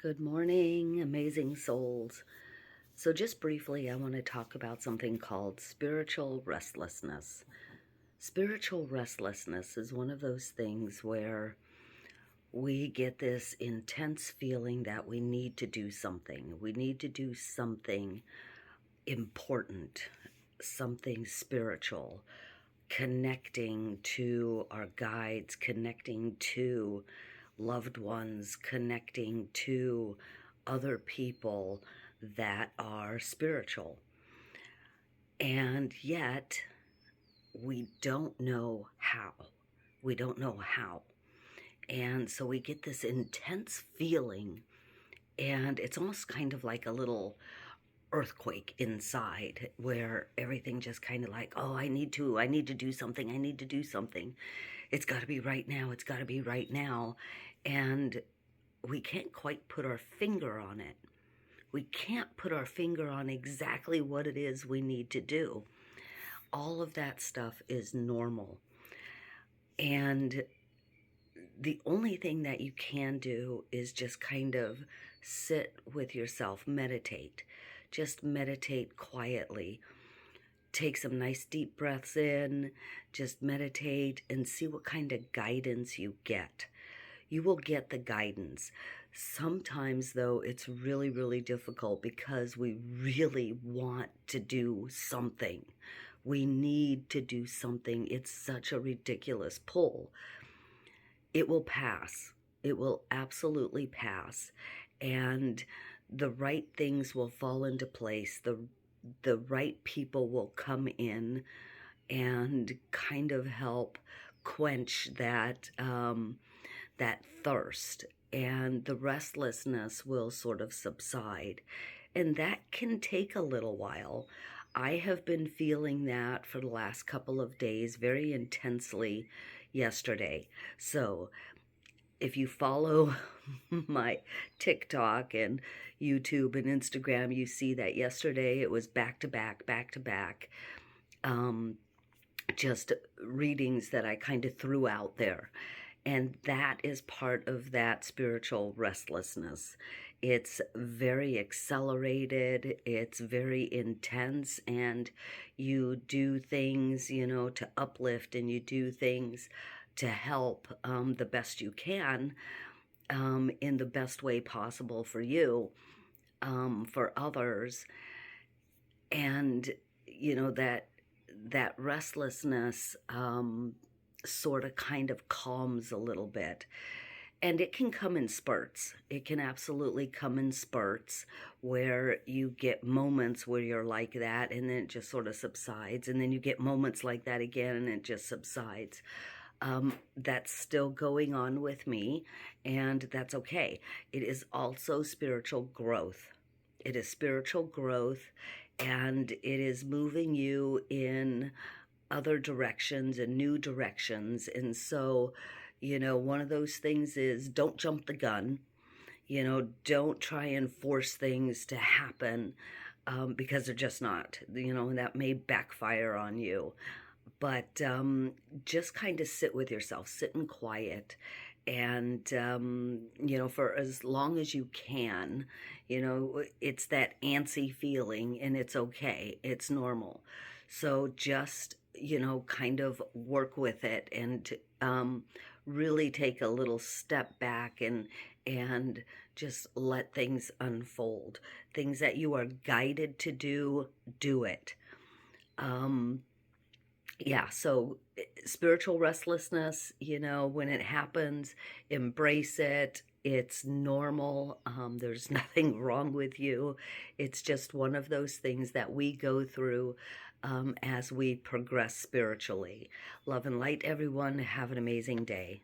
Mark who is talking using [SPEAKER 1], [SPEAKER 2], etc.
[SPEAKER 1] Good morning, amazing souls. So, just briefly, I want to talk about something called spiritual restlessness. Spiritual restlessness is one of those things where we get this intense feeling that we need to do something. We need to do something important, something spiritual, connecting to our guides, connecting to loved ones, connecting to other people that are spiritual. And yet, we don't know how. We don't know how. And so we get this intense feeling, and it's almost kind of like a little earthquake inside where everything just kind of like, oh, I need to do something. I need to do something. It's got to be right now. It's got to be right now. And we can't quite put our finger on it. We can't put our finger on exactly what it is we need to do. All of that stuff is normal. And the only thing that you can do is just kind of sit with yourself, meditate. Just meditate quietly. Take some nice deep breaths in, just meditate and see what kind of guidance you get. You will get the guidance. Sometimes, though, it's really, really difficult because we really want to do something. We need to do something. It's such a ridiculous pull. It will pass. It will absolutely pass. And the right things will fall into place. The right people will come in and kind of help quench that that thirst, and the restlessness will sort of subside. And that can take a little while. I have been feeling that for the last couple of days very intensely yesterday. So if you follow my TikTok and YouTube and Instagram, you see that yesterday it was back to back, just readings that I kind of threw out there. And that is part of that spiritual restlessness. It's very accelerated, it's very intense, and you do things, to uplift, and you do things to help the best you can in the best way possible for you, for others. And, that restlessness sort of kind of calms a little bit. And it can come in spurts. It can absolutely come in spurts where you get moments where you're like that and then it just sort of subsides. And then you get moments like that again and it just subsides. That's still going on with me, and that's okay. It is also spiritual growth. It is spiritual growth, and it is moving you in other directions and new directions. And so, one of those things is don't jump the gun. Don't try and force things to happen because they're just not, that may backfire on you. But just kind of sit with yourself, sit in quiet, and, for as long as you can, it's that antsy feeling, and it's okay, it's normal. So just, kind of work with it and really take a little step back and just let things unfold. Things that you are guided to do, do it. So spiritual restlessness, when it happens, embrace it. It's normal. There's nothing wrong with you. It's just one of those things that we go through as we progress spiritually. Love and light, everyone. Have an amazing day.